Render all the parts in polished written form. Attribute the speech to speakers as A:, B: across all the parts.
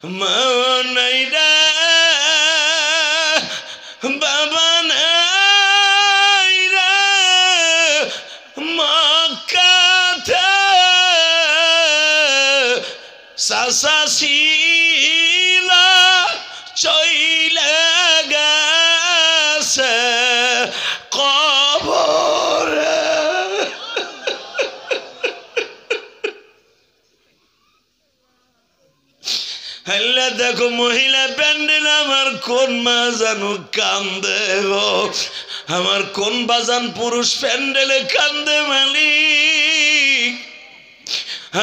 A: মানাইরা বাবা নাইরা মক্কাতে সাসা ছিল চইলা গেছে কবরে। হেলে দেখো মহিলা প্যান্ডেল আমার কোন মা জানো কান্দে গো, আমার কোন বাজান পুরুষ প্যান্ডেলে কান্দে মালিক।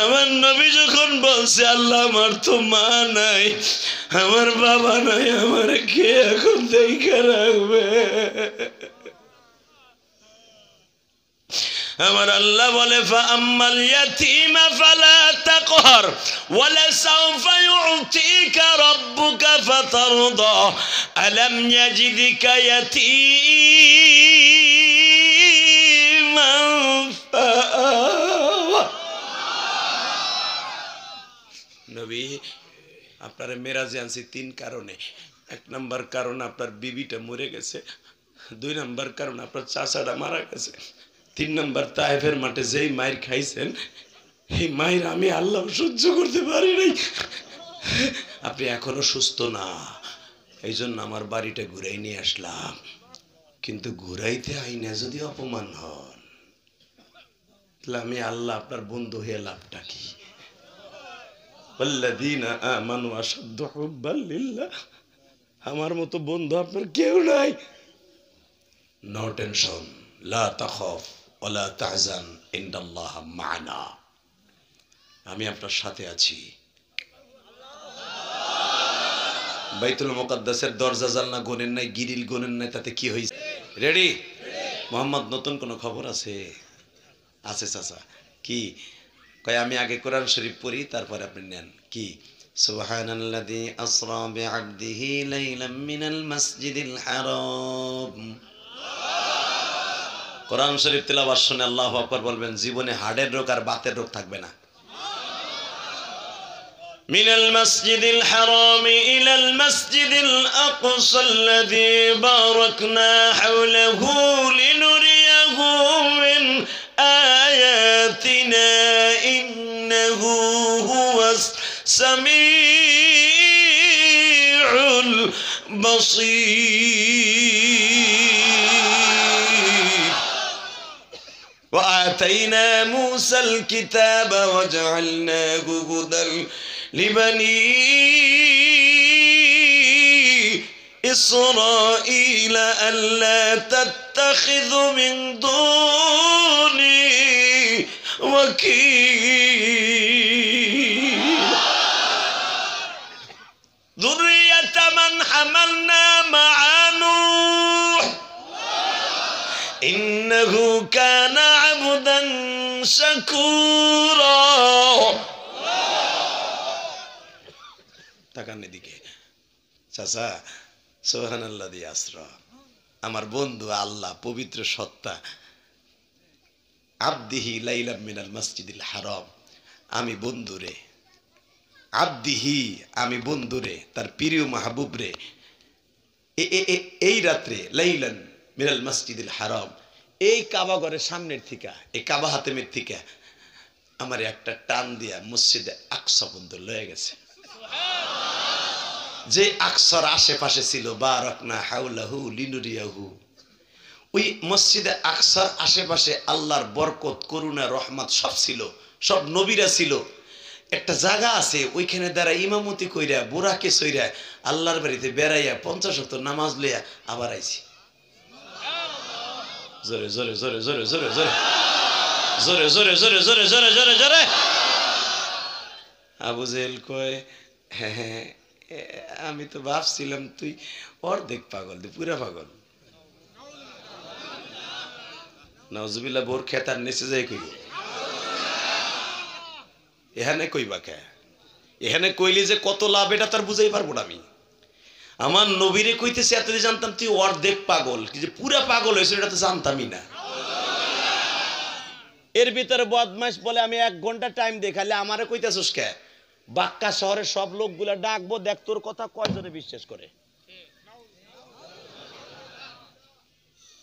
A: আমার নবী যখন বলছে আল্লাহ আমার তো মা নাই, আমার বাবা নাই, আমার কে এখন দেখে রাখবে? আমার আল্লাহ বলে ফাআম্মাল ইয়াতীমা ফালা তাকহার ওয়ালা সাওফা ইউতিকা রাব্বুকা ফাতারদা আলাম ইয়াজিদকা ইয়াতীমান ফাআওয়া। নবী আপনারা মেরাজে আনছি তিন কারণে। এক নম্বর কারণ আপনার বিবিটা মরে গেছে, দুই নম্বর কারণ আপনার চাচাটা মারা গেছে, তিন নম্বর তায়েফের মাঠে যেই মায়ের খাইছেন এই মায়ের আমি আল্লাহ সহ্য করতে পারি নাই। আপনি এখনো সুস্থ না, এই জন্য আমার বাড়িটা ঘুরাই নিয়ে আসলাম। কিন্তু ঘুরাইতে আইনা যদি অপমান হন তাহলে আমি আল্লাহ আপনার বন্ধু হয়ে লাভটা কি? ওয়াল্লাযীনা আমানু আশাদ্দু হুব্বান লিল্লাহ। আমার মতো বন্ধু আপনার কেউ নাই। নো টেনশন, লা তাখাফ ওয়ালা তাহজান ইন্নাল্লাহ মা'না। আমি আপনার সাথে আছি। বাইতুল মুকাদ্দাসের দরজা জানলা গোনেন নাই, গিরিল গোনেন নাই, তাতে কি হইছে? রেডি? মোহাম্মদ নতুন কোনো খবর আছে? আছে চাচা। কি কয়? আমি আগে কোরআন শরীফ পড়ি, তারপর আপনি নেন। কি? সুবহানাল্লাযী আসরা বিআবদিহি লাইলাম মিনাল মাসজিদিল হারাম। কোরআন শরীফ তেলাওয়াত শুনে আল্লাহু আকবার বলবেন, জীবনে হাড়ের রোগ আর বাতের রোগ থাকবে না। মিনাল মাসজিদিল হারাম ইলাল মাসজিদিল আকসাল্লাযী বারাকনা হাওলাহু লিনুরিয়াহু মিন আয়াতিনা ইন্নাহু হুয়াস সামিউল বাসীর। وآتينا موسى الكتاب وجعلناه هدى لبني إسرائيل ألا تتخذوا من دوني وكيلا ذرية من حملنا مع نوح إنه كان عبدا شكورا। তাকান এদিকে চাচা। সুবহানাল্লাযী আসরা, আমার বন্ধু আল্লাহ পবিত্র সত্তা, আবদিহি লাইলাম মিনাল মাসজিদিল হারাম। আমি বন্ধুরে, আবদিহি আমি বন্ধুরে, তার প্রিয় মাহবুব রে এই রাত্রে লাইলান মিনাল মাসজিদিল হারাম, এই কাবা ঘরের সামনের থেকে, এই কাবা হাতেমের থেকে আমার একটা টান দিয়া মসজিদে আকসা পর্যন্ত লয়ে গেছে। যে আকসার আশেপাশে ছিল বারাকনা হাওলাহু লিনুরিয়াহু, ওই মসজিদে আকসার আশেপাশে আল্লাহর বরকত, করুণা, রহমত সব ছিল, সব নবীরা ছিল। একটা জায়গা আছে ওইখানে দ্বারা ইমামতি কইরা বুড়াকে সইরা আল্লাহর বাড়িতে বেড়াইয়া 50 ওয়াক্ত নামাজ লইয়া আবার আইছি। জোরে জোরে জোরে জোরে জোরে জোরে জোরে জোরে জোরে জোরে জোরে জোরে জোরে। আবু জেহেল কয়, হ্যাঁ আমি তো ভাবছিলাম তুই অর্ধেক পাগল, তুই পুরা পাগল। নাউজুবিল্লাহ। বোর খেতার নিচে যাই কইব, এখানে কইবা কে? এখানে কইলে যে কত লাভ এটা তার বুঝাই পারবো না আমি। আমার নবীরে কইতেছে এতদিন জানতাম তুই অর্ধেক পাগল, কি যে পুরা পাগল হয়েছে এটা তো জানতামই না। এর ভিতরে বদমাইশ বলে আমি 1 ঘন্টা টাইম দেখালে আমারে কইতেছস কে? বাক্কা শহরের সব লোকগুলা ডাকবো, দেখ তোর কথা কয়জনে বিশ্বাস করে।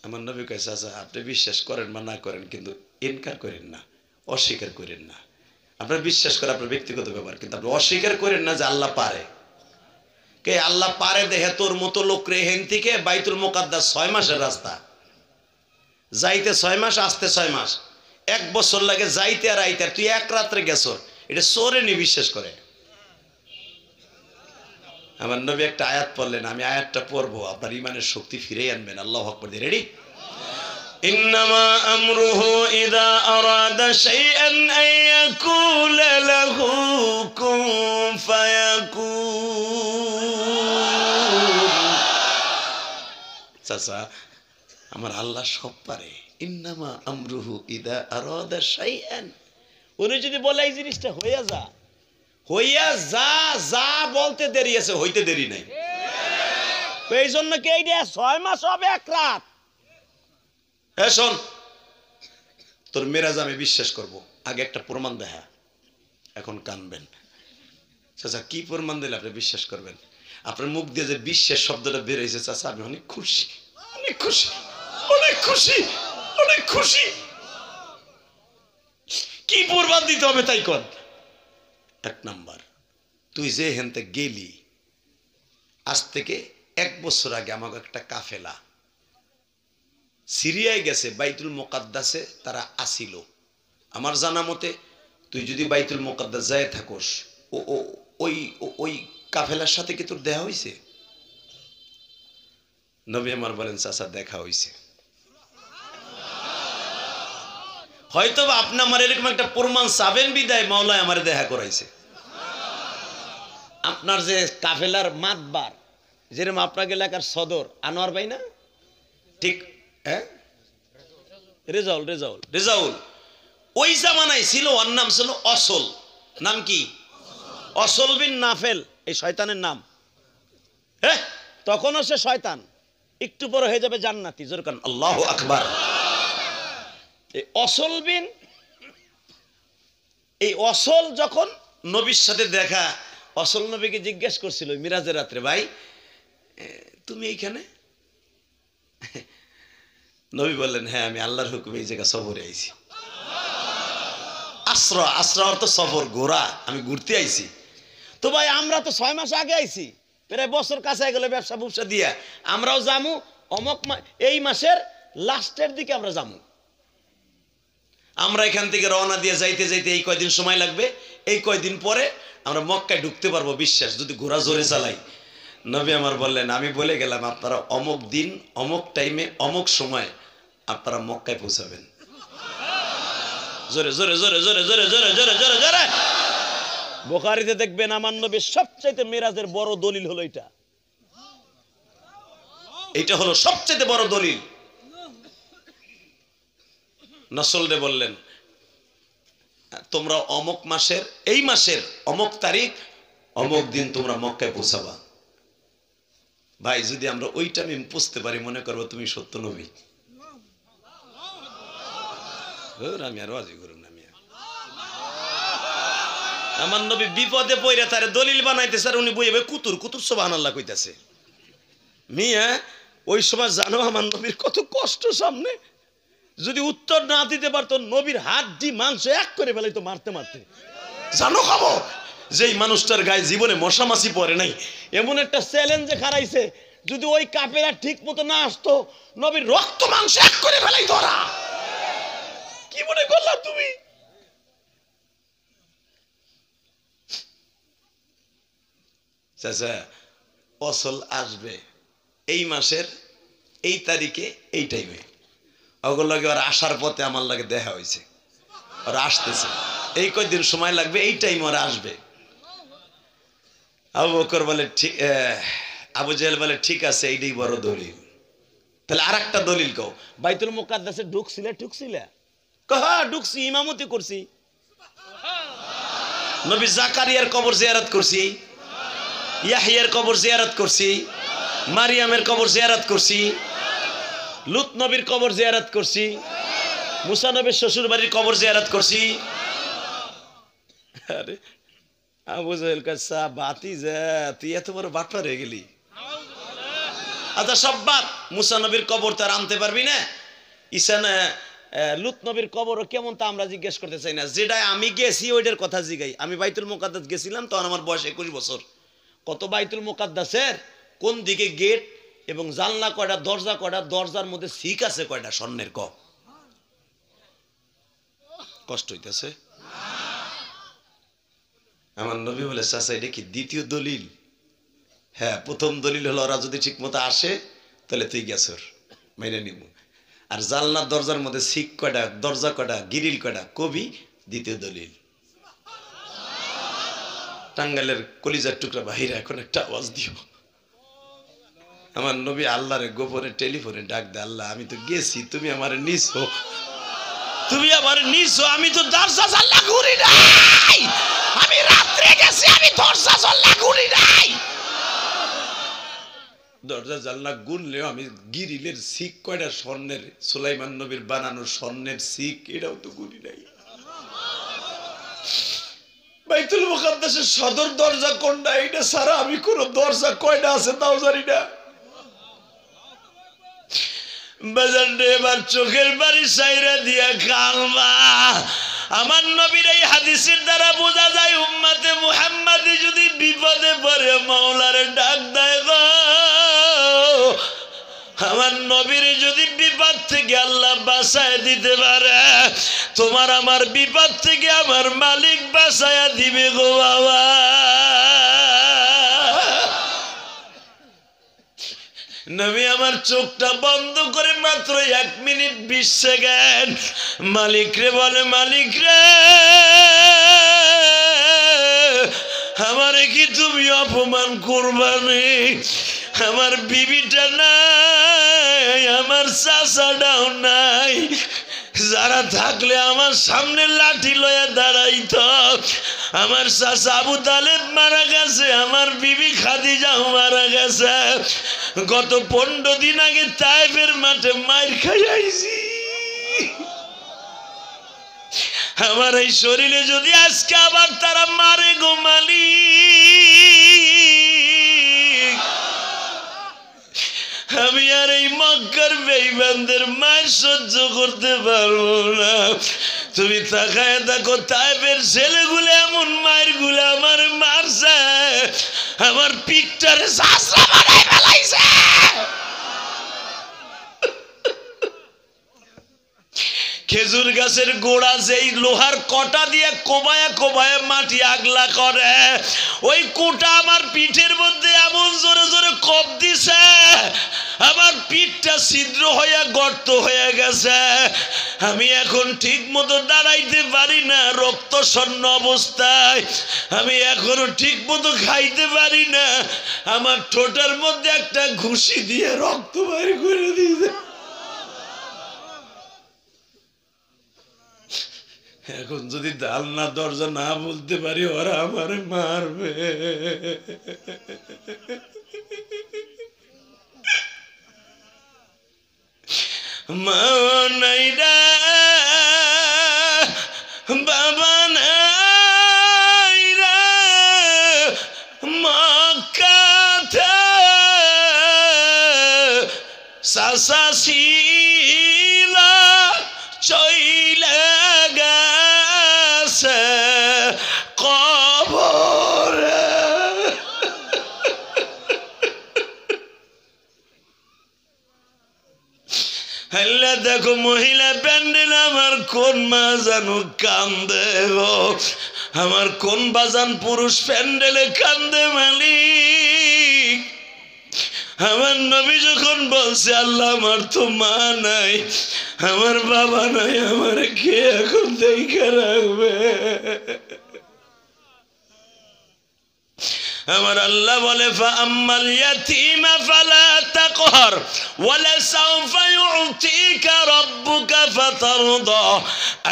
A: আমার নবী কয় চাচা আপনি বিশ্বাস করেন বা না করেন, কিন্তু ইনকার করেন না, অস্বীকার করেন না। আপনার বিশ্বাস করে আপনার ব্যক্তিগত ব্যাপার, কিন্তু আপনি অস্বীকার করেন না যে আল্লাহ পারে। কে আল্লাহ পারে দেখে তোর মতো লোক রে হেন থেকে বাইতুল মুকাদ্দাস 6 মাসের রাস্তা, যাইতে 6 মাস, আসতে 6 মাস, 1 বছর লাগে যাইতে আর আইতে, তুই এক রাত্রে গেছ, এটা সোরে নি বিশ্বাস করে। আমার নবী একটা আয়াত পড়লেন, আমি আয়াতটা পড়বো, আপনার ইমানের শক্তি ফিরে আনবেন। আল্লাহু আকবার, রেডি? ইন্নামা আমরুহু ইযা আরাদা শাইআন আন ইয়াকুলা লাহু কুন ফায়াকুন। চাচা আমার আল্লাহ সব পারে। ইন্নামা আমরুহু ইযা আরাদা শাইআন, উনি যদি বলে এই জিনিসটা হইয়া যা, হইয়া যা, যা বলতে দেরি আছে, হইতে দেরি নাই। এই জন্য কি এই 6 মাস হবে 1 রাত? হ্যাঁ শোন, তোর মেরাজ আমি বিশ্বাস করব, আগে একটা প্রমাণ দেখা। এখন কানবেন। চাচা কি প্রমাণ দিলে আপনি বিশ্বাস করবেন? আপনার মুখ দিয়ে যে বিশ্বাস শব্দটা বের হয়েছে চাচা, আমি অনেক খুশি, অনেক খুশি, অনেক খুশি, অনেক খুশি। কি প্রমাণ দিতে হবে তাই কর। 1 নাম্বার, তুই যে হেনতে গেলি, আজ থেকে 1 বছর আগে আমাকে একটা কাফেলা সিরিয়ায় গেছে, বাইতুল মুকাদ্দাসে তারা আসিল। আমার জানা মতে তুই যদি বাইতুল মুকাদ্দাস যায় থাকোস, ওই কাফেলার সাথে কি তোর দেখা হয়েছে? নবী আমার বলেন চাচা দেখা হয়েছে। হয়তো বা আপনি আমার এরকম একটা প্রমাণ চাবেন বিদায় মাওলায় আমার দেখা করাইছে। আপনার যে কাফেলার মাতবার, যেরকম আপনার এলাকার সদর আনোয়ার ভাই না, ঠিক? হ্যাঁ, রেজাউল, রেজাউল, রেজাউল ওই জামানায় ছিল, ওর নাম ছিল অসল। নাম কি? অসল বিন নাফেল, এই শয়তানের নাম। হ্যাঁ, তখনও সে শয়তান, একটু পরে হয়ে যাবে জান্নাতি। জোরে কান আল্লাহু আকবার। এই অসল বিন, এই অসল যখন নবীর সাথে দেখা, অসল নবীকে জিজ্ঞেস করছিল মিরাজের রাত্রে, ভাই তুমি এইখানে? নবী বললেন হ্যাঁ আমি আল্লাহর হুকুমে এই জায়গা সফরে আইছি। আশ্রা, আশ্রা অর্থ সফর, ঘোরা, আমি ঘুরতে আইছি। তো ভাই আমরা তো 6 মাস আগে আইছি, প্রায় বছর কাছে গেলে ব্যবসা ব্যবসা দিয়া আমরাও যামু অমক এই মাসের লাস্টের দিকে আমরা যামু। আমরা এখান থেকে রওনা দিয়ে যাইতে যাইতে এই কয়দিন সময় লাগবে, এই কয়দিন পরে আমরা মক্কায় ঢুকতে পারবো, বিশ্বাস যদি ঘোরা জোরে চালাই। নবী আমার বললেন আমি বলে গেলাম আপনারা অমুক দিন অমুক টাইমে অমুক সময় আপনারা মক্কায় পৌঁছাবেন। জোরে জোরে জোরে জোরে জোরে জোরে জোরে জোরে জোরে। বুখারীতে দেখবেন আমার নবীর সবচেয়ে মিরাজের বড় দলিল হলো এটা। এটা হলো সবচেয়ে বড় দলিল। নসলরে বললেন তোমরা অমুক মাসের, এই মাসের অমুক তারিখ অমুক দিন তোমরা মক্কায় পৌঁছাবা। ভাই যদি আমরা ওইটা আমি বুঝতে পারি, মনে করবো তুমি সত্য নবী। আমি আর রাজি করুন না, আমার নবী বিপদে পড়ে তারে দলিল বানাইতে স্যার, উনি বইবে কুতুর কুতুর সুবহানাল্লাহ কইতাছে। মিয়া ওই সময় জানো আমার নবীর কত কষ্ট সামনে, যদি উত্তর না দিতে পারতো নবীর হাড্ডি মাংস এক করে ফেলাইতো মারতে মারতে। জানো খাবো যেই মানুষটার গায়ে জীবনে মশা মাছি পড়ে নাই, এমন একটা চ্যালেঞ্জে খারাইছে, যদি ওই কাফেরা ঠিক মতো না আসতো নবীর রক্ত মাংস এক করে ফেলাইতো ওরা। কি মনে করলা তুমি? চাচা অসল আসবে এই মাসের এই তারিখে এই টাইমে, ওগুলো লাগে ওরা আসার পথে আমার লাগে দেখা হয়েছে, ওরা আসতেছে, এই কয়দিন সময় লাগবে, এই টাইম ওরা আসবে। আবু বকর বলে ঠিক, আবু জেহেল বলে ঠিক আছে, এইটাই বড় দলিল। তাহলে আর একটা দলিল কও, বাইতুল মুকাদ্দাসে ঢুকছিলে? ঢুকছিলে? হ্যাঁ ঢুকছি, ইমামতি করছি, নবী জাকারিয়ার কবর জিয়ারত করছি, ইয়াহিয়ার কবর জিয়ারত করছি, মারিয়ামের কবর জিয়ারত করছি, লুত নবীর কবর জিয়ারত করছি, মুসা নবীর শ্বশুর বাড়ির কবর জিয়ারত করছি। আরে আবু জাহেল কাছা বাতি যা তুই এত বড় বাটপার হয়ে গেলি। আচ্ছা সব বাদ, মুসা নবীর কবর তার আনতে পারবি না, ঈসা লুত নবীর কবরও কেমন তা আমরা জিজ্ঞেস করতে চাই না, যেটা আমি গেছি ওইটার কথা জিগাই। আমি বাইতুল মুকাদ্দাস গেছিলাম, তখন আমার বয়স 21 বছর। কত বাইতুল মুকাদ্দাসের কোন দিকে গেট এবং জানলা কয়টা, দরজা কয়টা, দরজার মধ্যে শিক আছে কয়টা স্বর্ণের, কষ্ট হইতেছে। আমার নবী বলে চাচা এটা কি দ্বিতীয় দলিল? হ্যাঁ, প্রথম দলিল হলো ওরা যদি ঠিক মতো আসে তাহলে তুই গেছর, মেনে নিব। আর জানলার দরজার মধ্যে শিক কয়টা, দরজা কয়টা, গিরিল কয়টা, কবি দ্বিতীয় দলিল। টাঙ্গাইলের কলিজার টুকরা বাহিরে এখন একটা আওয়াজ দিও। আমার নবী আল্লাহরে গোপনে টেলিফোনে ডাক দে, আল্লাহ আমি তো গেছি, তুমি আমার নিছো, তুমি আমার নিছো, আমি তো দরজা জানলা ঘুরি নাই, আমি রাত্রে গেছি, আমি দরজা জানলা ঘুরি নাই। দরজা জানলা গুনলেও আমি গিরিলের শিক কয়টা স্বর্ণের, সুলাইমান নবীর বানানো স্বর্ণের শিক, এটাও তো গুনি নাই। বাইতুল মুকাদ্দাসের সদর দরজা কোনটা, এটা ছাড়া আমি কোন দরজা কয়টা আছে তাও জানি না। বাজারে এবার চোখের বাড়ি সাইরা দিয়া কালবা। আমার নবীর এই হাদিসের দ্বারা বোঝা যায় উম্মতে মুহাম্মাদি যদি বিপদে পড়ে মাওলারে ডাক দেয় গো, আমার নবীর যদি বিপদ থেকে আল্লাহ বাঁচায় দিতে পারে, তোমার আমার বিপদ থেকে আমার মালিক বাঁচায়া দিবে গো বাবা। নবী আমার চোখটা বন্ধ করে মাত্র 1 মিনিট 20 সেকেন্ড মালিক রে বলে, মালিক রে আমারে কি তুমি অপমান করবানি? আমার বিবিটা নাই, আমার চাচাটাও নাই, যারা থাকলে আমার সামনে লাঠি লয়া দাঁড়াইতো। আমার চাচা আবু তালেব মারা গেছে, আমার বিবি খাদিজাও মারা গেছে, গত 15 দিন আগে তায়েফের মাঠে মাইর খাই আইছি। আমার এই শরীরে যদি আজকে আবার তারা মারে গো মালিক, আমি আর এই মক্কার বেঈমানদের মার সহ্য করতে পারবো না। তুমি তাকায় দেখো তায়েফের ছেলেগুলো এমন মায়ের গুলো আমার মারছে, আমার পিঠটারে শাসরা বানাই ফেলাইছে। খেজুর গাছের গোড়া যেই লোহার কটা দিয়ে কোবায়া কোবায়া মাটি আগলা করে, ওই কোটা আমার পিঠের মধ্যে এমন জোরে জোরে কোপ দিছে, আমার পিঠটা ছিদ্র হয়ে গর্ত হয়ে গেছে। আমি এখন ঠিক মতো দাঁড়াইতে পারি না, রক্ত শূন্য অবস্থায়। আমি এখনো ঠিক মতো খাইতে পারি না, আমার ঠোঁটের মধ্যে একটা ঘুষি দিয়ে রক্ত বাইর করে দিয়েছে। এখন যদি জানলা দরজা না বলতে পারি, ওরা আমারে মারবে। মা নাই রে বাবা নাই রে, মক্কাতে চাচা ছিল চইলে গেছে কবরে। হেলে দেখো মহিলা প্যান্ডেল, আমার কোন মা জানো কান্দে গো, আমার কোন বাজান পুরুষ প্যান্ডেলে কান্দে মালিক। আমার নবী যখন বলছে আল্লাহ আমার তো মা নাই, আমার বাবা নাই, আমার কে এখন দেখে রাখবে? আমার আল্লাহ বলে ফাআম্মাল ইয়াতীমা ফালা তাকহার ওয়ালা সাওফা ইউতিকা রাব্বুকা ফাতারদা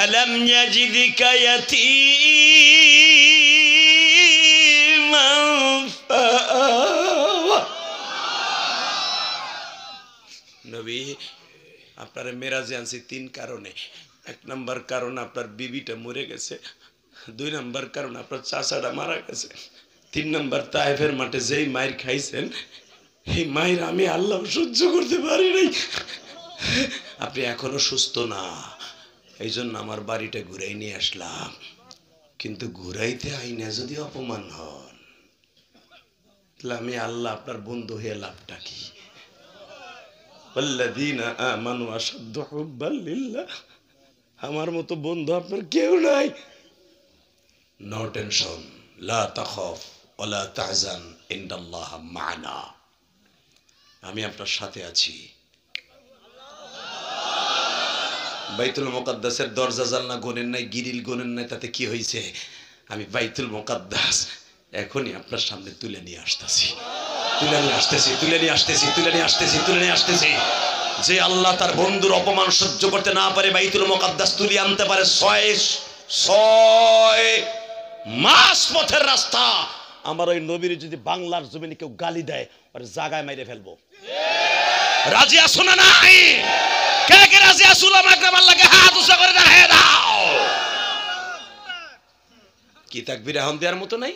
A: আলাম ইয়াজিদকা ইয়াতীমান ফাআওয়া। নবী আপনারা মেরাজে আনছি 3 কারণে। 1 নম্বর কারণ আপনার বিবিটা মরে গেছে, 2 নম্বর কারণ আপনার চাচাটা মারা গেছে। 3 নম্বর তায়েফের মাঠে যেই মাইর খাইছেন এই মাইর আমি আল্লাহ সহ্য করতে পারি নাই। আপনি এখনো সুস্থ না, এই জন্য আমার বাড়িটা ঘুরাই নিয়ে আসলাম। কিন্তু ঘুরাইতে আইনা যদি অপমান হন তাহলে আমি আল্লাহ আপনার বন্ধু হয়ে লাভটা কি? ওয়াল্লাযীনা আমানু আশাদ্দু হুব্বান লিল্লাহ। আমার মতো বন্ধু আপনার কেউ নাই। নো টেনশন, লা তাখাফ ওয়ালা তাহজান ইন্নাল্লাহা মা'ানা। আমি আপনার সাথে আছি। বাইতুল মুকাদ্দাসের দরজা জানলা গোনেন নাই, গিরিল গোনেন নাই, তাতে কি হয়েছে? আমি বাইতুল মুকাদ্দাস এখনই আপনার সামনে তুলে নিয়ে আসতেছি, তুলে নিয়ে আসতেছি, তুলে নিয়ে আসতেছি, তুলে নিয়ে আসতেছি, তুলে নিয়ে আসতেছি। যে আল্লাহ তার বন্ধুর অপমান সহ্য করতে না পারে বাইতুল মুকাদ্দাস তুলে আনতে পারে 6 মাস পথের রাস্তা। আমার ওই নবীর যদি বাংলার জমিনে কেউ গালি দেয় ওর জায়গায় মেরে ফেলবো। রাজি আছো না নাই? কে কে রাজি আছো? আমাকে আল্লাহকে হাত উঁচা করে দেখায় দাও। কি তাকবীর এখন দেওয়ার মতো নাই?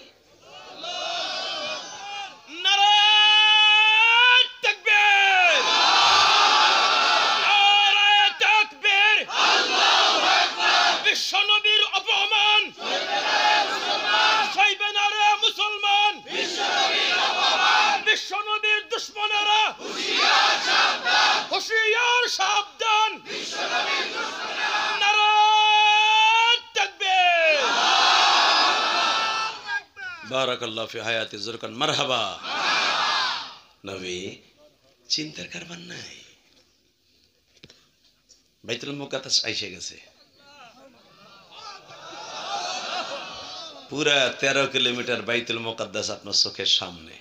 A: বারাকাল্লাহু ফি হায়াতি যুরকান মারহাবা। নবী চিন্তার কারবার নাই, বাইতুল মুকাদ্দাস আইসে গেছে। পুরা 13 কিলোমিটার বাইতুল মুকাদ্দাস আপনার চোখের সামনে।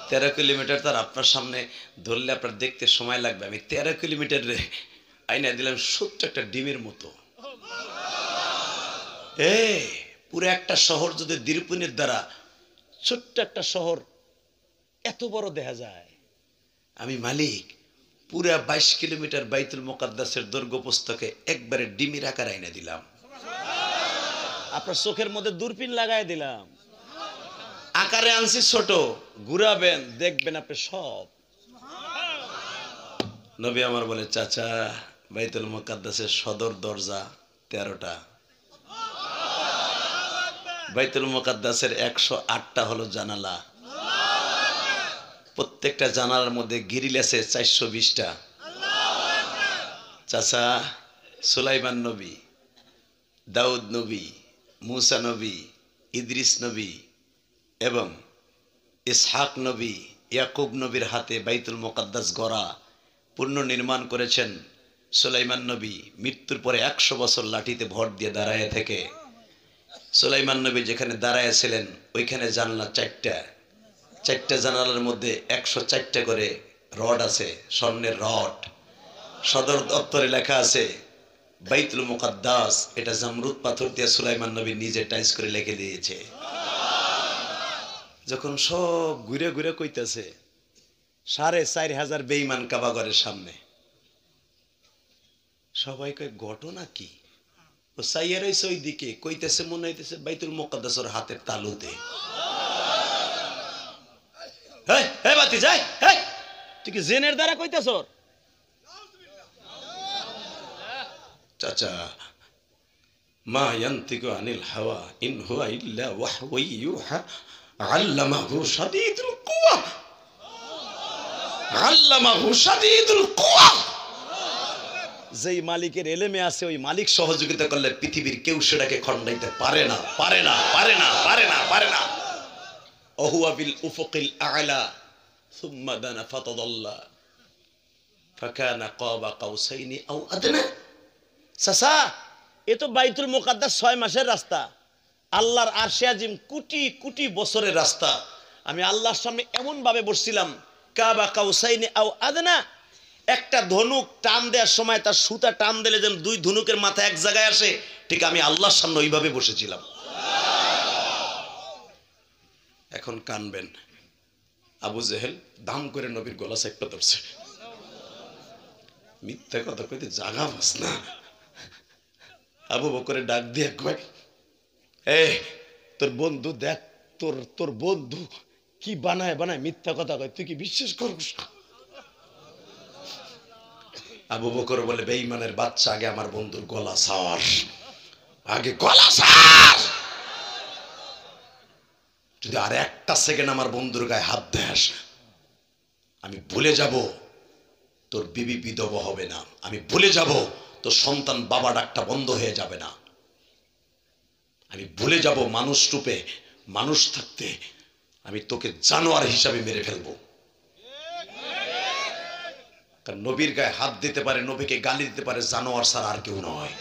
A: 13 কিলোমিটার তার আপনার সামনে ধরলে আপনার দেখতে সময় লাগবে। আমি 13 কিলোমিটার আইনা দিলাম ছোট্ট একটা ডিমের মতো। পুরো একটা শহর যদি দিরপুনের দ্বারা ছোট্ট একটা শহর এত বড় দেখা যায়। আমি মালিক পুরা 22 কিলোমিটার বাইতুল মুকাদ্দাসের দৈর্ঘ্য পুস্তকে একবারে ডিমের আকার আইনা দিলাম। আপনার চোখের মধ্যে দূরবীন লাগাই দিলাম। আকারে আনছি ছোট, ঘুরাবেন দেখবেন আপনি সব। নবী আমার বলে, চাচা বাইতুল মুকাদ্দাসের সদর দরজা 13টা, বাইতুল মুকাদ্দাসের 108টা হলো জানালা, প্রত্যেকটা জানালার মধ্যে গ্রিল আছে 420টা। চাচা সুলাইমান নবী, দাউদ নবী, মুসা নবী, ইদ্রিস নবী এবং ইসহাক নবী, ইয়াকুব নবীর হাতে বাইতুল মুকাদ্দাস গড়া পুনর্নির্মাণ করেছেন সুলাইমান নবী। মৃত্যুর পরে 100 বছর লাঠিতে ভর দিয়ে দাঁড়ায় থেকে সুলাইমান নবী যেখানে দাঁড়ায় ছিলেন ওইখানে জানলা 4টা, 4টা জানালার মধ্যে 104টা করে রড আছে, স্বর্ণের রড। সদর দপ্তরে লেখা আছে বাইতুল মুকাদ্দাস, এটা জামরুদ পাথর দিয়ে সুলাইমান নবী নিজে টাইস করে লিখে দিয়েছে। যখন সব ঘুরে ঘুরে কইতেছে 4500 বেঈমান কাবাগরের সামনে, সবাই কয় ঘটনা কি? ও সাইয়া রইছে ওই দিকে, কইতেছে মনে হইতেছে বাইতুল মুকাদ্দাসের হাতের তালুতে। হেই হে বাতি যাই, হেই তুই কি জেনের দ্বারা কইতেছ? চাচা মা ইয়ান্তিকু আনিল হাওয়া ইন হুয়া ইল্লা ওয়াহয়ু ইউহা আল্লামাহু শাদীদুল কুওয়া, আল্লামাহু শাদীদুল কুওয়া। যেই মালিকের এলেমে আছে ওই মালিক সহযোগিতা করলে পৃথিবীর কেউ সেটাকে খণ্ডাইতে পারে না, পারে না, পারে না, পারে না, পারে না। ওহুয়া বিল উফুকিল আ'লা সুম্মা দানা ফাতাদাল্লা ফাকানা কাবা কাউসাইনি আও আদনা। চাচা এ তো বাইতুল মুকাদ্দাস 6 মাসের রাস্তা, আল্লাহর আরশে আজিম কোটি কোটি বছরের রাস্তা। আমি আল্লাহর সামনে এমন ভাবে বসছিলাম কাবা কাউসাইনি আও আদনা, একটা ধনুক টান দেওয়ার সময় তার সুতা টান দিলে যেন 2 ধনুকের মাথা এক জায়গায় আসে, ঠিক আমি আল্লাহর সামনে ওইভাবে বসেছিলাম। এখন কানবেন, আবু জেহেল দাম করে নবীর গলা চেপে ধরছে। মিথ্যা কথা কইতে জাগা বাস না। আবু বকরে ডাক দিয়ে কয়, এই তোর বন্ধু দেখ, তোর তোর বন্ধু কি বানায় বানায় মিথ্যা কথা কয়, তুই কি বিশ্বাস করস? আবু বকর বলে বেঈমানের বাচ্চা, আগে আমার বন্ধুর গলা ছাড়, আগে গলা ছাড়। যদি আর একটা সেকেন্ড আমার বন্ধুর গায়ে হাত দেস, আমি ভুলে যাব তোর বিবি বিধবা হবে না, আমি ভুলে যাব তোর সন্তান বাবা ডাকটা বন্ধ হয়ে যাবে না, আমি ভুলে যাব মানুষ রূপে মানুষ থাকতে আমি তোকে জানোয়ার হিসাবে মেরে ফেলবো। কারণ নবীর গায়ে হাত দিতে পারে, নবীকে গালি দিতে পারে জানোয়ার ছাড়া আর কেউ নয়।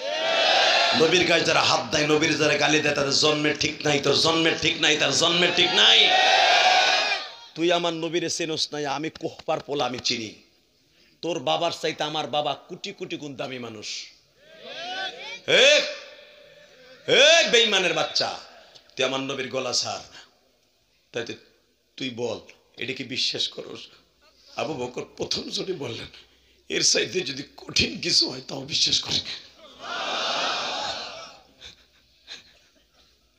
A: নবীর গায়ে যারা হাত দেয়, নবীর যারা গালি দেয়, তাদের জন্মের ঠিক নাই, তোর জন্মের ঠিক নাই, তার জন্মের ঠিক নাই। তুই আমার নবীরে চেনস নাই, আমি কোহপার পোলা আমি চিনি। তোর বাবার চাইতে আমার বাবা কোটি কোটি গুণ দামি মানুষ। বেঈমানের বাচ্চা, তুই আমার নবীর গলা ছাড়। তাই তুই বল, এটা কি বিশ্বাস করস? আবু বকর প্রথম জনে বললেন, এর চাইতে যদি কঠিন কিছু হয় তাও বিশ্বাস করে।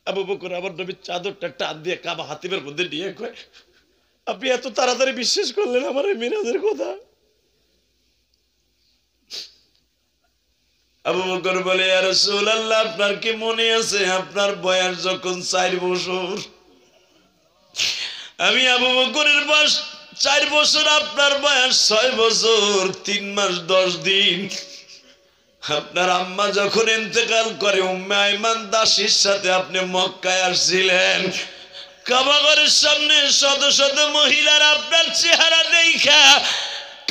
A: আবু বকর আমার নবীর চাদরটা টান দিয়ে কাবা হাতিমের মধ্যে নিয়ে কয়, আপনি এত তাড়াতাড়ি বিশ্বাস করলেন আমার এই মিরাজের কথা? আবু বকর বলে, ইয়া রাসূলুল্লাহ, আপনার কি মনে আছে আপনার বয়স যখন 4 বছর, আমি আবু বকরের বয়স 4 বছর, আপনার বয়স 6 বছর 3 মাস 10 দিন। আপনার আম্মা যখন ইন্তেকাল করে উম্মে আইমান দাসীর সাথে আপনি মক্কায় আসছিলেন। কাবা ঘরের সামনে শত শত মহিলারা আপনার চেহারা দেখা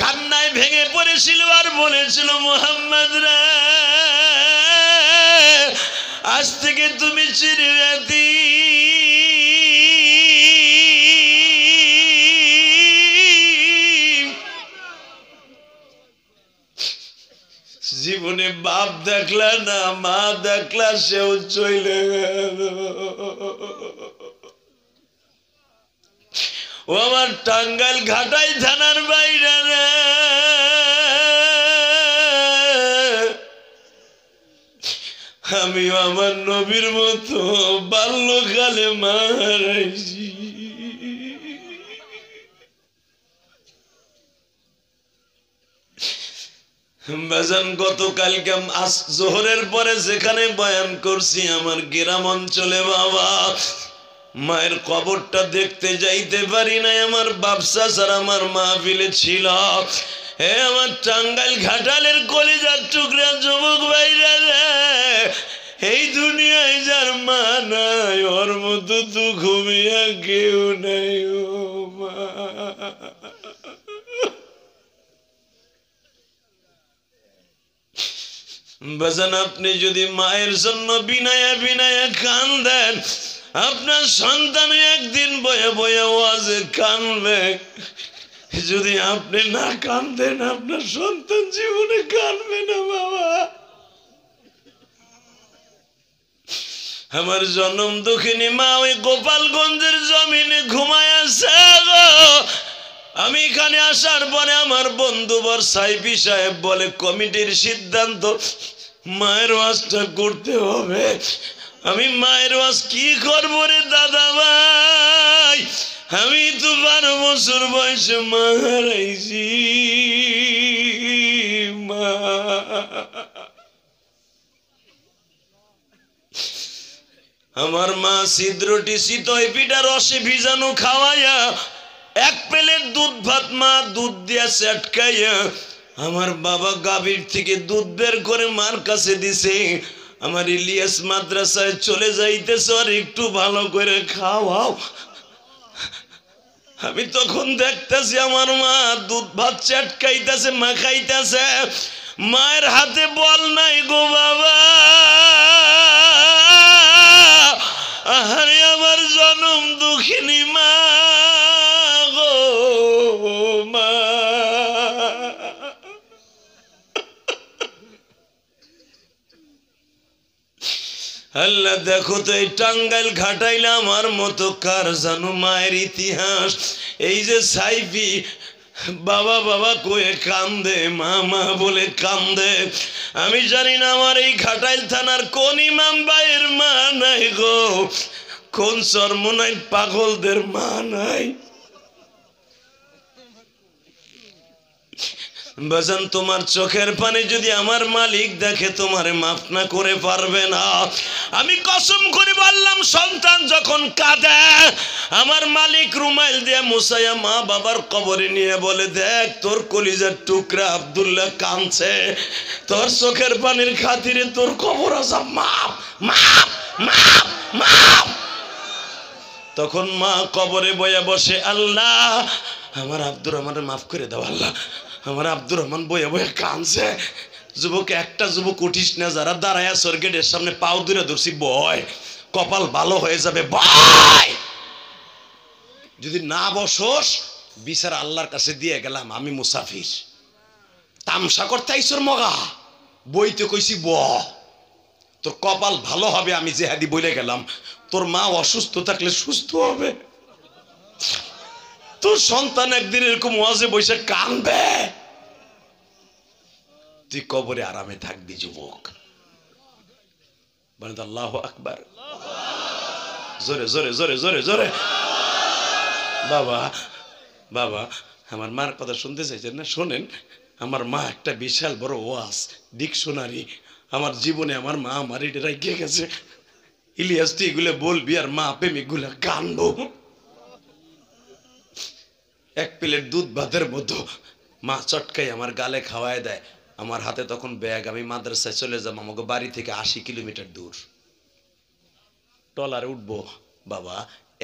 A: কান্নায় ভেঙে পড়েছিল আর বলেছিল, মুহাম্মদ রে, আজ থেকে তুমি চিরব্যাধি। জীবনে বাপ দেখলা না, মা দেখলা, সেও চলে গেল। ও আমার টাঙ্গাইল ঘাটাই থানার বাইরে রে, আমিও আমার নবীর মতো বাল্যকালে মারাইছি। বাজান গতকালকে জোহরের পরে যেখানে বয়ান করছি আমার গ্রাম অঞ্চলে, বাবা মায়ের কবরটা দেখতে যাইতে পারি নাই, আমার বাপসা ছাড়া আমার মাহফিলে ছিল। হে আমার টাঙ্গাইল ঘাটালের কলিজার টুকরা যুবক ভাইরা রে, এই দুনিয়ায় যার মা নাই ওর মতো তো ঘুমিয়া কেউ নাই। ও মা, বাজান আপনি যদি মায়ের জন্য বিনায়া বিনায়া কান্দেন, আপনার সন্তান একদিন বয়ে বয়ে ওয়াজে কানবে। যদি আপনি না কান্দেন, আপনার সন্তান জীবনে কানবে না। বাবা, আমার জন্ম দুঃখিনী মা ওই গোপালগঞ্জের জমিনে ঘুমায় আছে গো। আমি এখানে আসার পরে আমার বন্ধুবর সাইফি সাহেব বলে, কমিটির সিদ্ধান্ত মায়ের ওয়াজটা করতে হবে। আমি মায়ের ওয়াজ কি করবো রে দাদা ভাই, আমি তো 12 বছর বয়সে মা হারাইছি। মা, আমার মা ছিদ্রটি চিতই পিঠা রসে ভিজানো খাওয়াইয়া, 1 প্লেট দুধ ভাত মা দুধ দিয়া চটকাইয়া, আমার বাবা গাভীর থেকে দুধ বের করে মার কাছে দিছে। আমার ইলিয়াস মাদ্রাসায় চলে যাইতেছে, আর একটু ভালো করে খাওয়াও। আমি তখন দেখতেছি আমার মা দুধ ভাত চটকাইতেছে, মাখাইতেছে, মায়ের হাতে বল নাই গো বাবা। আরে আমার জনম দুঃখিনী মা গো মা। আল্লাহ, দেখো তো এই টাঙ্গাইল ঘাটাইলে আমার মতো কার জানো মায়ের ইতিহাস। এই যে সাইফি, বাবা বাবা কয়ে কান্দে, মা মা বলে কান্দে। আমি জানি না আমার এই ঘাটাইল থানার কোন ইমাম ভাইয়ের মা নাই গো, কোন চরমনাই পাগলদের মা নাই। বাজান তোমার চোখের পানি যদি আমার মালিক দেখে তোমারে মাফ না করে পারবে না। আমি কসম করে বললাম, সন্তান যখন কাঁদে আমার মালিক রুমাইল দিয়ে মুছাইয়া মা বাবার কবরে নিয়ে বলে, দেখ তোর কলিজার টুকরা আব্দুল্লাহ কাঁদছে, তোর চোখের পানির খাতিরে তোর কবর আযাব মাফ মাফ মাফ মাফ। তখন মা কবরে বইয়া বসে, আল্লাহ আমার আব্দুর রহমানকে মাফ করে দাও, আল্লাহ আমার আব্দুর রহমান বইয়া বইয়া কাঁদছে। যুবক, একটা যুবক উঠিস না, যারা দাঁড়ায় স্বর্গের সামনে পাও দূরে ধরছি, বয় কপাল ভালো হয়ে যাবে, বয়। যদি না বসোস বিচার আল্লাহর কাছে দিয়ে গেলাম, আমি মুসাফির, তামসা করতে আইসোর মগা, বইতে কইছি ব, তোর কপাল ভালো হবে, আমি জেহাদি বলে গেলাম। তোর মা অসুস্থ থাকলে সুস্থ হবে, তোর সন্তান একদিন এরকম ওয়াজে বসে কাঁদবে, তুই কবরে আরামে থাকবি যুবক। বলেন আল্লাহু আকবার, জোরে জোরে জোরে জোরে জোরে। বাবা বাবা, আমার মার কথা শুনতে চাইছেন না? শোনেন, আমার মা একটা বিশাল বড় ওয়াজ ডিকশনারি। আমার জীবনে আমার মা আমার এটা রেখে গেছে। ইলিয়াস তুই এগুলো বলবি আর মা প্রেমিক গুলা কানবো। এক প্লেট দুধ ভাতের মতো মা চটকাই আমার গালে খাওয়ায় দেয়। আমার হাতে তখন ব্যাগ, আমি মাদ্রাসায় চলে যাব, আমাকে বাড়ি থেকে 80 কিলোমিটার দূর। ট্রলারে উঠবো, বাবা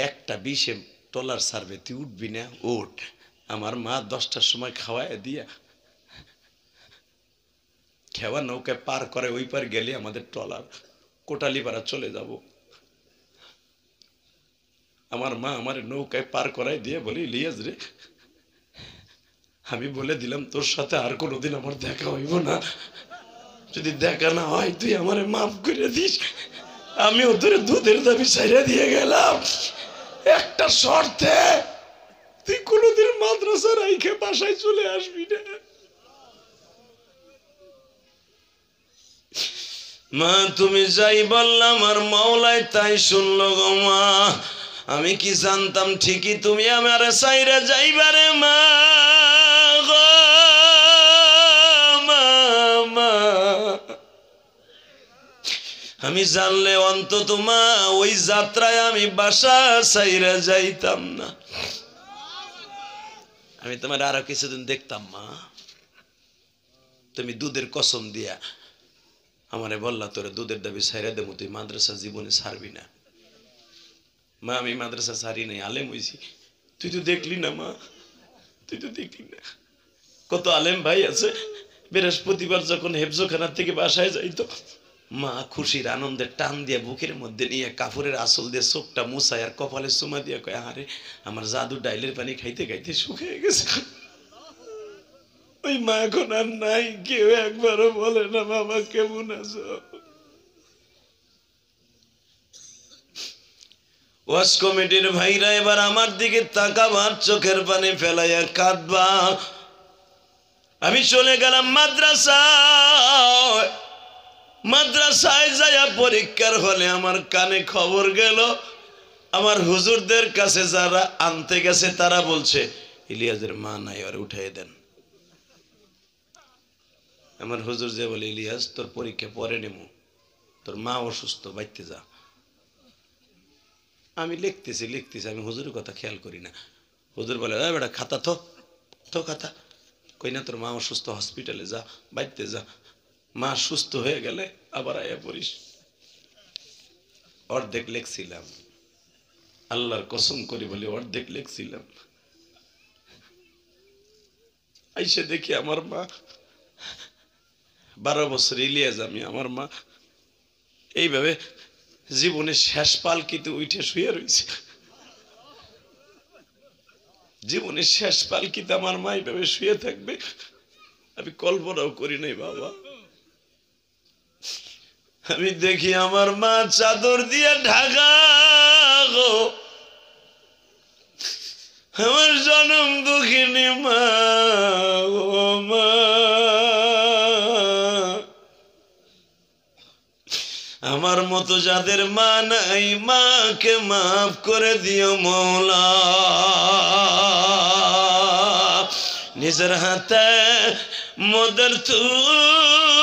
A: 1:20 ট্রলার সার্ভে, তুই উঠবি না? উঠ। আমার মা 10টার সময় খাওয়ায় দিয়া খেওয়া নৌকায় পার করে, ওই পার গেলে আমাদের ট্রলার কোটালীপাড়া চলে যাব। আমার মা আমার নৌকায় পার করাই দিয়ে বলি, ইলিয়াস রে, আমি বলে দিলাম তোর সাথে আর কোনোদিন আমার দেখা হইব না, যদি দেখা না হয় তুই আমারে মাফ করে দিস। আমি ওদের দুধের দাবি ছাইড়া দিয়ে গেলাম, একটা শর্তে, তুই কোনোদিন মাদ্রাসা রাইখে বাসায় চলে আসবি না। মা তুমি যাই বললাম আর মাওলাই তাই শুনলো গো মা। আমি কি জানতাম ঠিকই তুমি আমার সাইরা যাইবারে মা গো, মা আমি জানলে অন্তত মা ওই যাত্রায় আমি বাসা সাইরা যাইতাম না। আমি তোমার আরো কিছুদিন দেখতাম মা, তুমি দুধের কসম দিয়া আমারে বললা তোরে দুধের দাবি ছাইরা দেবো, তুই মাদ্রাসা জীবনে ছাড়বি না। মা আমি মাদ্রাসা ছাড়ি নাই, আলেম হইছি। তুই তো দেখলি না মা, তুই তো দেখলি না কত আলেম ভাই আছে। বৃহস্পতিবার যখন হেফজোখানার থেকে বাসায় যাইতো, মা খুশির আনন্দের টান দিয়ে বুকের মধ্যে নিয়ে কাপড়ের আসল দিয়ে চোখটা মুছায় আর কপালে চুমা দিয়ে কয়, আরে আমার জাদু ডাইলের পানি খাইতে খাইতে শুকিয়ে গেছে। ওই মা এখন আর নাই, কেউ একবারও বলে না বাবা কেমন আছো। ওয়াজ কমিটির ভাইরা এবার আমার দিকে তাকাবার, চোখের পানি ফেলাইয়া কাঁদবা। আমি চলে গেলাম মাদ্রাসায়। মাদ্রাসায় যাইয়া পরীক্ষার হলে আমার কানে খবর গেল, আমার হুজুরদের কাছে যারা আনতে গেছে তারা বলছে, ইলিয়াসের মা নাই, আর উঠাই দেন। আমার হুজুর যে বলে, ইলিয়াস তোর পরীক্ষা পরে নেবো, তোর মা অসুস্থ, বাইতে যা। আমি লিখতেছি, আমি হুজুরের কথা খেয়াল করি না। হুজুর বলে, বেটা খাতা তো খাতা কই না, তোর মা অসুস্থ, হসপিটালে যা, বাইতে যা। মা সুস্থ হয়ে গেলে আবার আয়া পড়িস। অর্ধেক লেখছিলাম, আল্লাহর কসম করি বলি অর্ধেক লেখছিলাম। আইসে দেখি আমার মা 12 বছর ইলিয়াস আমি, আমার মা এইভাবে জীবনের শেষ পালকিতে উঠে শুয়ে রয়েছে। জীবনের শেষ পালকিতে আমার মা এইভাবে শুয়ে থাকবে আমি কল্পনাও করি নাই বাবা। আমি দেখি আমার মা চাদর দিয়ে ঢাকা গো, আমার জনম দুঃখিনী মা, ও মা, আমার মতো যাদের মা নাই মাকে মাফ করে দিও মৌলা। নিজের হাতে মোদের তুমি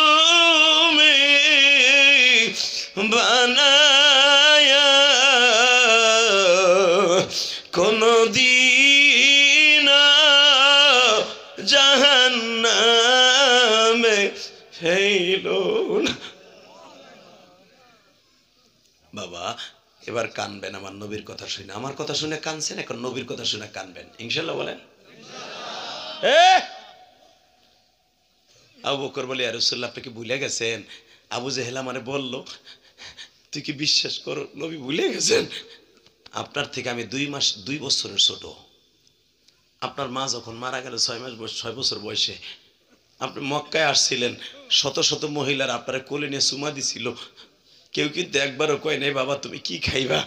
A: বানায়া কোনো দিন জাহান্নামে ফেলো না। বাবা এবার কানবেন আমার নবীর কথা শুনে। আমার কথা শুনে কানছেন, এখন নবীর কথা শুনে কানবেন ইনশাল্লাহ। বলেন আবু বকর বলে, ইয়া রাসূলুল্লাহ আপনি কি ভুলে গেছেন? আবু জেহেল আমারে বলল, তুই কি বিশ্বাস করো নবী ভুলে গেছেন? আপনার থেকে আমি 2 বছরের ছোট। আপনার মা যখন মারা গেল 6 বছর বয়সে, আপনি মক্কায় আসছিলেন, শত শত মহিলার আপনার কোলে নিয়ে চুমা দিছিল। কেউ কিন্তু একবারও কয় নাই বাবা তুমি কি খাইবা।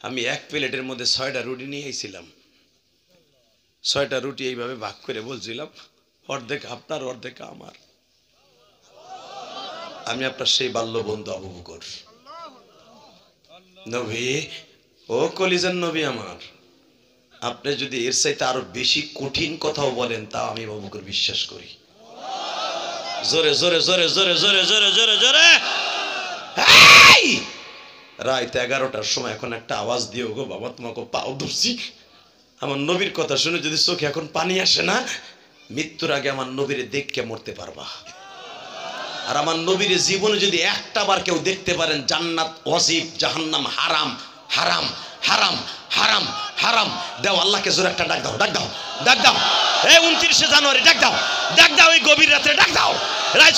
A: আমি এক প্লেটের মধ্যে 6টা রুটি নিয়ে আইছিলাম। 6টা রুটি এইভাবে ভাগ করে বলছিলাম, অর্ধেক আপনার অর্ধেক আমার। আমি আপনার সেই বাল্য বন্ধু আবু বকর। নবী, ও কলিজার নবী আমার, আপনি যদি এর চাইতে আরো বেশি কঠিন কথাও বলেন তাও আমি আবু বকর বিশ্বাস করি। জোরে জোরে জোরে জোরে জোরে জোরে জোরে জোরে। রাত 11টার সময় এখন একটা আওয়াজ দিও গো বাবা, তোমাকে পাও ধরছি। আমার নবীর কথা শুনে যদি চোখে এখন পানি আসে না, মৃত্যুর আগে আমার নবীরে দেখকে মরতে পারবা। আর আমার নবীর জীবনে যদি একটা বার কেউ দেখতে পারেন, জান্নাত ওয়াজিব, জাহান্নাম হারাম। হারাম হারাম হারাম হারাম। দাও আল্লাহকে জোরে একটা ডাক দাও, ডাক দাও, ডাক দাও। এই 29শে জানুয়ারি ডাক দাও, ডাক দাও। এই গভীর রাতে ডাক দাও। রাত